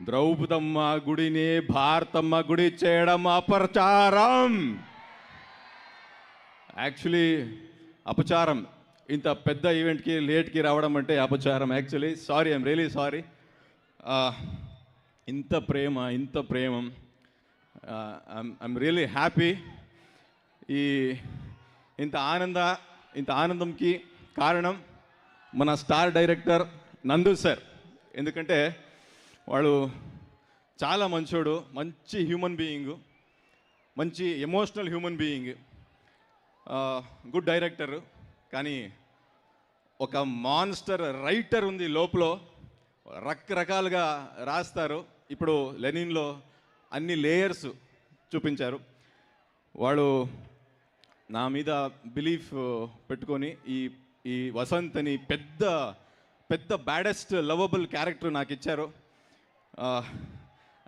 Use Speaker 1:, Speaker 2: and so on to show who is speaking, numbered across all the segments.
Speaker 1: ద్రౌపదమ్మ గుడిని భారతమ్మ గుడి చేయడం అపచారం. యాక్చువల్లీ అపచారం. ఇంత పెద్ద ఈవెంట్కి లేట్కి రావడం అంటే అపచారం. Actually sorry, I'm really sorry. ఇంత ప్రేమ ఐఎమ్ రియలీ హ్యాపీ. ఇంత ఆనందంకి కారణం మన స్టార్ డైరెక్టర్ నందు సార్. ఎందుకంటే వాడు చాలా మంచోడు, మంచి హ్యూమన్ బీయింగ్, మంచి emotional human being, good director. కానీ ఒక మాన్స్టర్ రైటర్ ఉంది లోపల, రకరకాలుగా రాస్తారు. ఇప్పుడు లెనిన్లో అన్ని లేయర్స్ చూపించారు. వాడు నా మీద బిలీఫ్ పెట్టుకొని ఈ వసంత్ అని పెద్ద బ్యాడెస్ట్ లవబుల్ క్యారెక్టర్ నాకు ఇచ్చారు.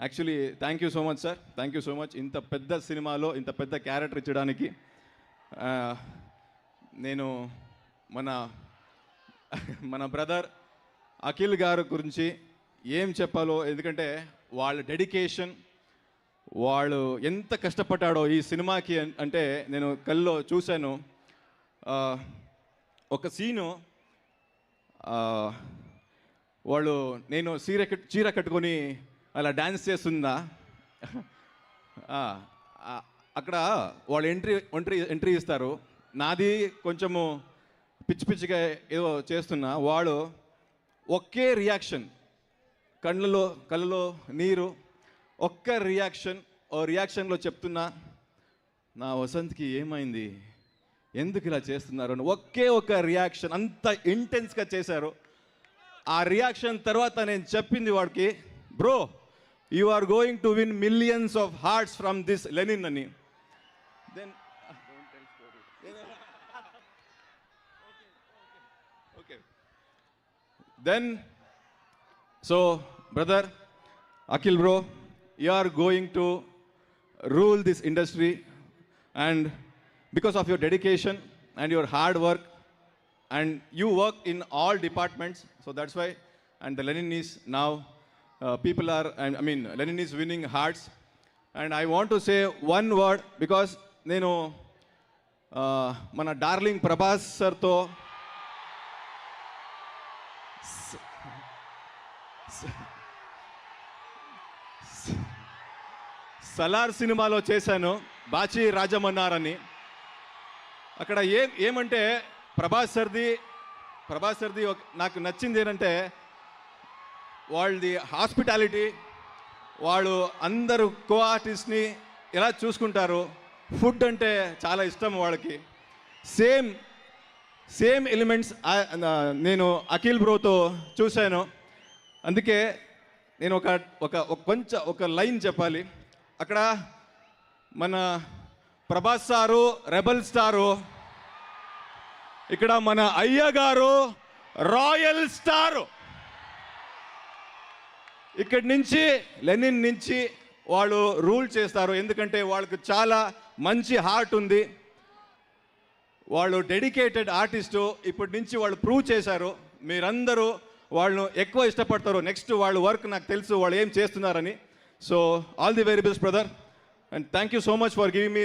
Speaker 1: Actually thank you so much sir, thank you so much. ఇంత పెద్ద సినిమాలో ఇంత పెద్ద క్యారెక్టర్ ఇచ్చడానికి నేను మన బ్రదర్ అఖిల్ గారు గురించి ఏం చెప్పాలో, ఎందుకంటే వాళ్ళ డెడికేషన్, వాళ్ళు ఎంత కష్టపడ్డాడో ఈ సినిమాకి అంటే నేను కల్లో చూశాను. ఒక సీను, వాళ్ళు నేను చీర కట్టుకొని అలా డ్యాన్స్ చేస్తుందా, అక్కడ వాళ్ళు ఎంట్రీ ఇస్తారు. నాది కొంచెము పిచ్చిగా ఏదో చేస్తున్నా, వాడు ఒకే రియాక్షన్, కళ్ళలో నీరు, ఒక్క రియాక్షన్లో చెప్తున్నా, నా వసంత్కి ఏమైంది, ఎందుకు ఇలా చేస్తున్నారు, ఒక్క రియాక్షన్ అంత ఇంటెన్స్గా చేశారు. ఆ రియాక్షన్ తర్వాత నేను చెప్పింది వాడికి, bro you are going to win millions of hearts from this Lenin అని. Then Then, so brother Akhil bro, you are going to rule this industry, and because of your dedication and your hard work, and you work in all departments, so that's why, and the Lenin is now Lenin is winning hearts. And I want to say one word, because nenu mana darling Prabhas sir to Salaar సినిమాలో చేశాను, బాచి రాజమన్నారని. అక్కడ ఏమంటే ప్రభాస్ సర్ది నాకు నచ్చింది ఏంటంటే వాళ్ళది hospitality, వాళ్ళు అందరూ కో ఆర్టిస్ట్ని ఎలా చూసుకుంటారు. ఫుడ్ అంటే చాలా ఇష్టం వాళ్ళకి. సేమ్ ఎలిమెంట్స్ నేను అఖిల్ బ్రోతో చూశాను. అందుకే నేను ఒక లైన్ చెప్పాలి. అక్కడ మన ప్రభాస్ సారు రెబల్ స్టారు, ఇక్కడ మన అయ్య గారు రాయల్ స్టారు. ఇక్కడి నుంచి లెనిన్ నుంచి వాళ్ళు రూల్ చేస్తారు, ఎందుకంటే వాళ్ళకు చాలా మంచి హార్ట్ ఉంది. వాళ్ళు డెడికేటెడ్ ఆర్టిస్టు. ఇప్పటి నుంచి వాళ్ళు ప్రూవ్ చేశారు. మీరందరూ వాళ్ళను ఎక్కువ ఇష్టపడతారు. నెక్స్ట్ వాళ్ళ వర్క్ నాకు తెలుసు, వాళ్ళు ఏం చేస్తున్నారని. So all the very best brother, and thank you so much for giving me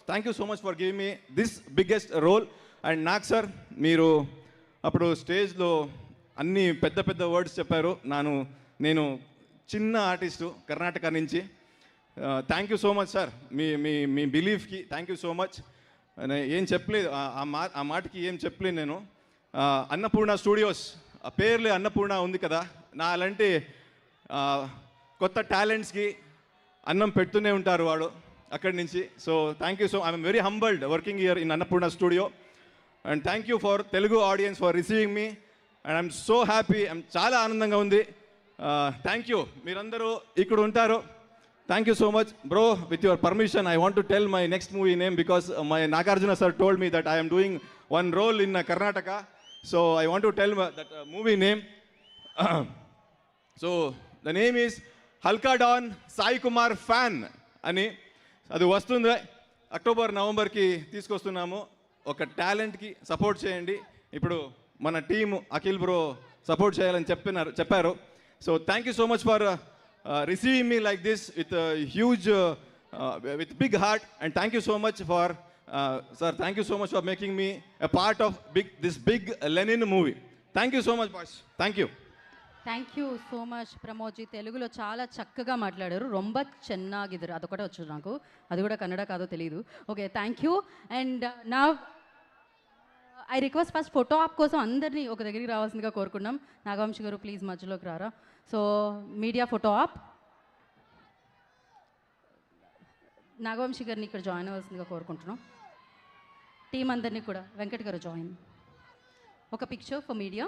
Speaker 1: thank you so much for giving me this biggest role. And నాకు సార్, మీరు అప్పుడు స్టేజ్లో అన్ని పెద్ద వర్డ్స్ చెప్పారు. నేను చిన్న ఆర్టిస్టు కర్ణాటక నుంచి. Thank you so much sir, మీ బిలీఫ్కి థ్యాంక్ యూ సో మచ్. ఏం చెప్పలేదు, ఆ మాటకి ఏం చెప్పలేదు నేను. అన్నపూర్ణ స్టూడియోస్, ఆ పేర్లే అన్నపూర్ణ ఉంది కదా, నా అలాంటి కొత్త టాలెంట్స్కి అన్నం పెడుతూనే ఉంటారు వాడు అక్కడి నుంచి. So thank you so, I'm very humbled working here in Annapurna studio. And thank you for Telugu audience for receiving me, and I'm so happy. చాలా ఆనందంగా ఉంది. థ్యాంక్ యూ, మీరందరూ ఇక్కడ ఉంటారు. Thank you so much, bro. With your permission, I want to tell my next movie name, because my Nagarjuna sir told me that I am doing one role in Karnataka. So I want to tell that movie name. So the name is Halka Don Sai Kumar Fan ani. అది వస్తుంది October నవంబర్కి తీసుకొస్తున్నాము. ఒక టాలెంట్కి support చేయండి. ఇప్పుడు మన team Akhil bro support చేయాలని చెప్పారు. So thank you so much for receiving me like this with a huge, with big heart. And thank you so much for, sir, thank you so much for making me a part of this big Lenin movie. Thank you so much, boss. Thank you.
Speaker 2: Thank you so much Pramodji. తెలుగులో చాలా చక్కగా మాట్లాడారు. రొంబ చెన్నాగిద్దరు అదొకటే వచ్చు నాకు, అది కూడా కన్నడ కాదో తెలియదు. Okay, thank you. అండ్ నా I request first photo op కోసం అందరినీ ఒక దగ్గరికి రావాల్సిందిగా కోరుకున్నాం. నాగవంశి గారు ప్లీజ్ మధ్యలోకి రారా. So media photo op Nagavamsi గారిని ఇక్కడ జాయిన్ అవ్వాల్సిందిగా కోరుకుంటున్నాం. టీం అందరినీ కూడా వెంకట్ గారు జాయిన్. ఒక పిక్చర్ ఫర్ మీడియా.